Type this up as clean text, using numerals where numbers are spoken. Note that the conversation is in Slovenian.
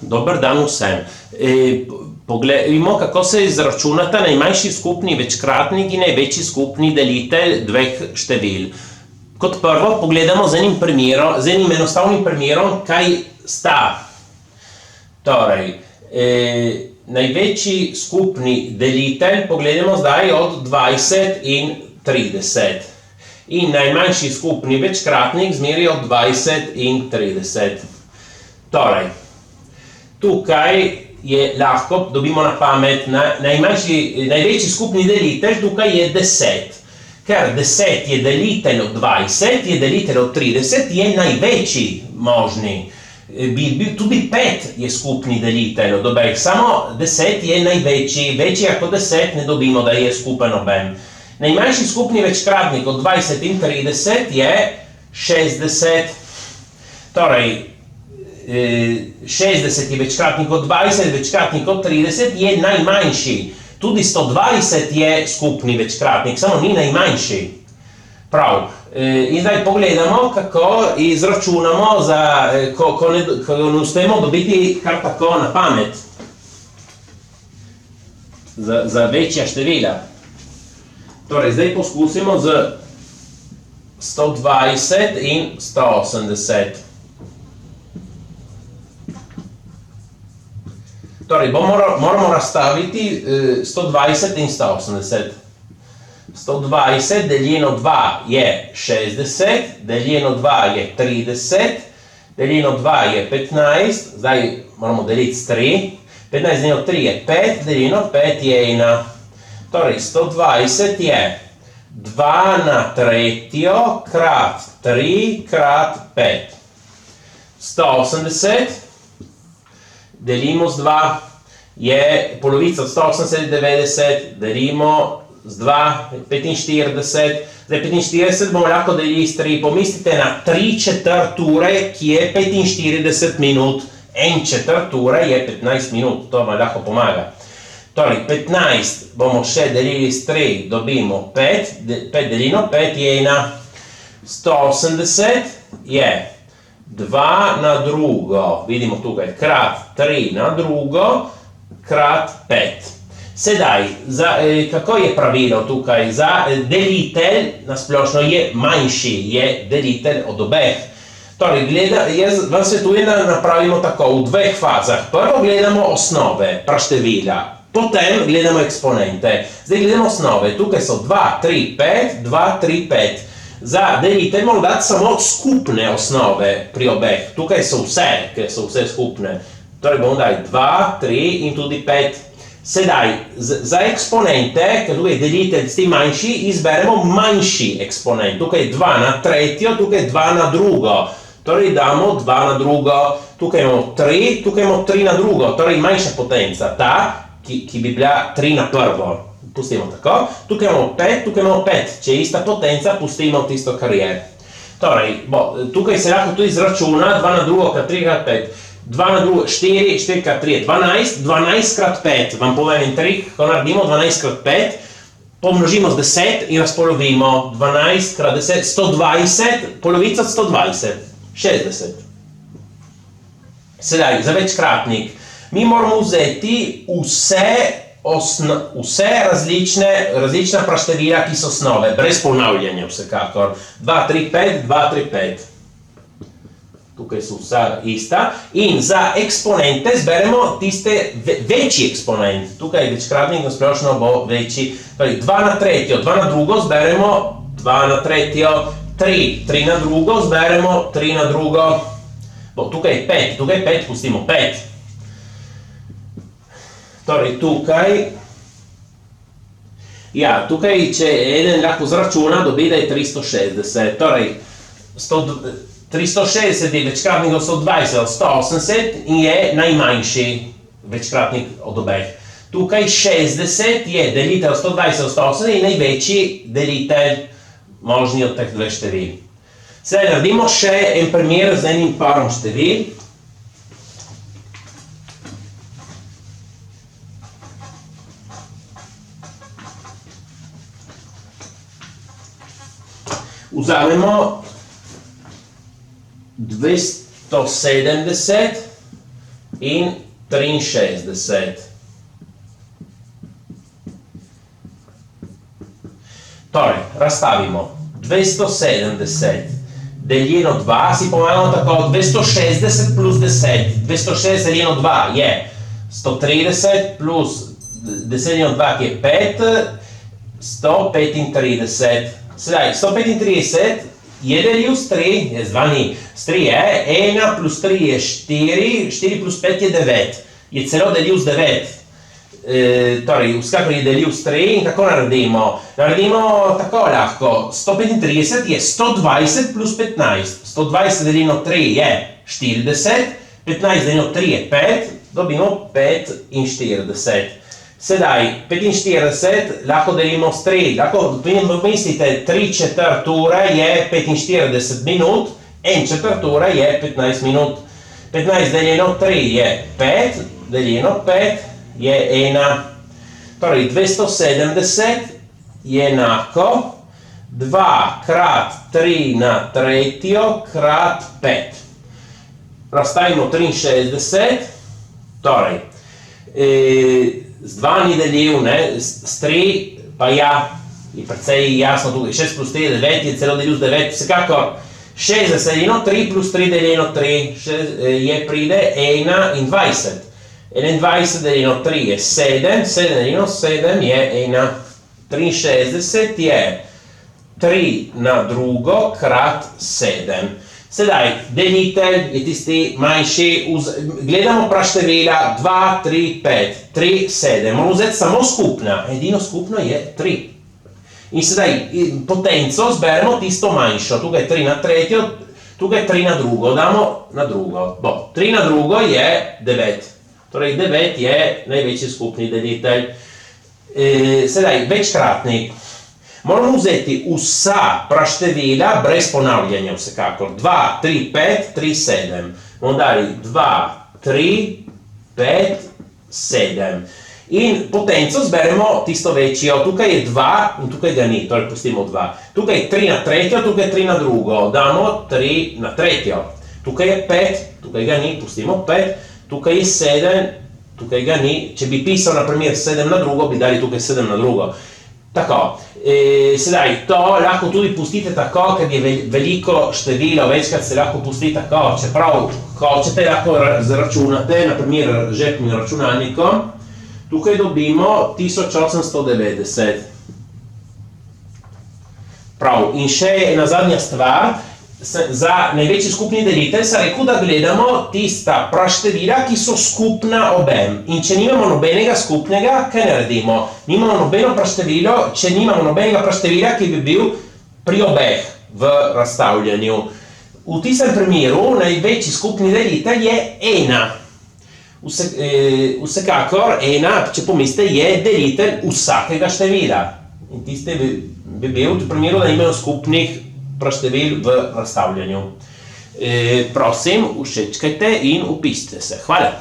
Dobar dan vsem. Poglejmo, kako se izračunata najmanjši skupni večkratnik in največji skupni delitelj dveh števil. Kot prvo pogledamo z enim enostavnim primerom, kaj sta. Torej, največji skupni delitelj pogledamo zdaj od 20 in 30. In najmanjši skupni večkratnik zmeri od 20 in 30. Torej, tukaj je lahko, dobimo na pamet, največji skupni delitelj tukaj je 10. Ker 10 je delitelj od 20, je delitelj od 30, je največji možni. Tudi 5 je skupni delitelj od obeh, samo 10 je največji, večji ako 10 ne dobimo, da je skupen oben. Najmanjši skupni večkratnik od 20 in 30 je 60. Torej, 60 je večkratnik od 20, večkratnik od 30 je najmanjši. Tudi 120 je skupni večkratnik, samo ni najmanjši. Prav. In zdaj pogledamo, kako izračunamo, ko ne uspemo dobiti kar tako na pamet. Za večja števila. Torej, zdaj poskusimo z 120 in 180. Torej, moramo razstaviti 120 in 180. 120 deljeno 2 je 60, deljeno 2 je 30, deljeno 2 je 15, zdaj moramo deliti s 3. 15 deljeno 3 je 5, deljeno 5 je 1. Torej, 120 je 2 na tretjo krat 3 krat 5. 180 delimo z 2 je polovica od 180 90, delimo z 2 45. Zdaj 45 bomo lahko delili s 3. Pomislite na 3/4 ure, ki je 45 minut. 1/4 ure je 15 minut, to vam lahko pomaga. Torej, 15 bomo še delili s 3, dobimo 5, 5 delino 5 je 1. 180 je 2 na drugo, vidimo tukaj, krat 3 na drugo, krat 5. Sedaj, kako je pravilo tukaj? Za delitelj nasplošno je manjši, je delitelj od obeh. Torej, jaz vam svetujem, da napravimo tako v dveh fazah. Prvo gledamo osnove, praštevila, potem gledamo eksponente. Zdaj gledamo osnove, tukaj so 2, 3, 5, 2, 3, 5. Za delitelj moramo dati samo skupne osnove pri obeh. Tukaj so vse, ker so vse skupne. Torej bomo dali 2, 3 in tudi 5. Sedaj, za eksponente, ker tukaj je delitelj s tem manjši, izberemo manjši eksponent. Tukaj je 2 na tretjo, tukaj je 2 na drugo. Torej damo 2 na drugo. Tukaj imamo 3, tukaj imamo 3 na drugo. Torej manjša potenca, ta, ki bi bila 3 na prvo. Pustimo tako. Tukaj imamo 5, tukaj imamo 5. Če je ista potenca, pustimo tisto, kar je. Torej, tukaj se lahko tudi izračuna 2 na drugo, kar 3 krat 5. 2 na drugo, 4, 4 krat 3 je 12, 12 krat 5. Vam povem en trik, ko naredimo 12 krat 5, pomnožimo z 10 in razpolovimo. 12 krat 10, 120, polovica od 120, 60. Sedaj, za večkratnik. Mi moramo vzeti vse različna praštevila, ki so osnove, brez ponavljanja vsekakor. 2, 3, 5, 2, 3, 5. Tukaj so vsa ista. In za eksponente zberemo tiste večji eksponent. Tukaj večkratnik nasplošno bo večji. Torej, 2 na tretjo, 2 na drugo zberemo 2 na tretjo, 3, 3 na drugo zberemo 3 na drugo. Tukaj je 5, tukaj 5, pustimo 5. Torej, tukaj, če eden lahko zračuna, dobi, da je 360. Torej, 360 je večkratnik od 120 od 180 in je najmanjši večkratnik od obeh. Tukaj 60 je delitelj od 120 od 180 in največji delitelj možni od teh dveh števil. Sedaj naredimo še en primer z enim parom števil. Vzamemo 270 in 63. Torej, razstavimo 270 deljeno 2, si pomagamo tako 260 plus 10. 260 deljeno 2 je 130 plus 10 deljeno 2, ki je 5, 135. Sedaj, 135 je delil s 3, je z 2 ni, s 3 je, 1 plus 3 je 4, 4 plus 5 je 9, je celo delil z 9. Torej, vsekakor je delil s 3 in kako naredimo? Naredimo tako lahko, 135 je 120 plus 15, 120 deljeno 3 je 40, 15 deljeno 3 je 5, dobimo 45. Sedaj, 45 lahko delimo s 3, lahko pomislite, 3/4 ure je 45 minut, 1/4 ure je 15 minut. 15 deljeno 3 je 5, deljeno 5 je 1. Torej, 270 je enako 2 krat 3 na tretjo krat 5. Razstavimo 63, torej, z 2 ni delil, s 3 pa ja, je precej jasno tukaj, 6 plus 3 je 9, je celo delil z 9, vsekakor 60 deljeno 3 plus 3 deljeno 3 je pride 21. 21 deljeno 3 je 7, 7 deljeno 7 je 1. 63 je 3 na drugo krat 7. Sedaj, delitelj je tisti manjši, gledamo praštevila 2, 3, 5, 3, 7. Moramo vzeti samo skupna, edino skupno je 3. In sedaj, potenco zberemo tisto manjšo, tukaj 3 na tretjo, tukaj 3 na drugo, damo na drugo. 3 na drugo je 9. Torej, 9 je največji skupni delitelj. Sedaj, večkratnik. Moramo vzeti vsa praštevila brez ponavljanja vsekakor. 2, 3, 5, 3, 7. Bomo dali 2, 3, 5, 7. In potenco zberemo tisto večjo. Tukaj je 2 in tukaj ga ni, torej pustimo 2. Tukaj je 3 na tretjo, tukaj je 3 na drugo. Damo 3 na tretjo. Tukaj je 5, tukaj ga ni, pustimo 5. Tukaj je 7, tukaj ga ni. Če bi pisal na primer 7 na drugo, bi dali tukaj 7 na drugo. Tako, sedaj, to lahko tudi pustite tako, ker je veliko število, večkrat se lahko pusti tako, čeprav hočete, lahko zračunate, na primer žepnim računalnikom. Tukaj dobimo 1890. Prav, in še ena zadnja stvar, za največji skupni delitelj sem rekel, da gledamo tista praštevila, ki so skupna obem. In če nimamo nobenega skupnega, kaj naredimo? Nimamo nobeno praštevilo, če nimamo nobenega praštevila, ki bi bil pri obeh v razstavljanju. V tistem primeru največji skupni delitelj je 1. Vsekakor 1, če pomislite, je delitelj vsakega števila. In tiste bi bil v primeru, da imajo skupnih praštevil v razstavljanju. Prosim, všečkajte in vpišite se. Hvala.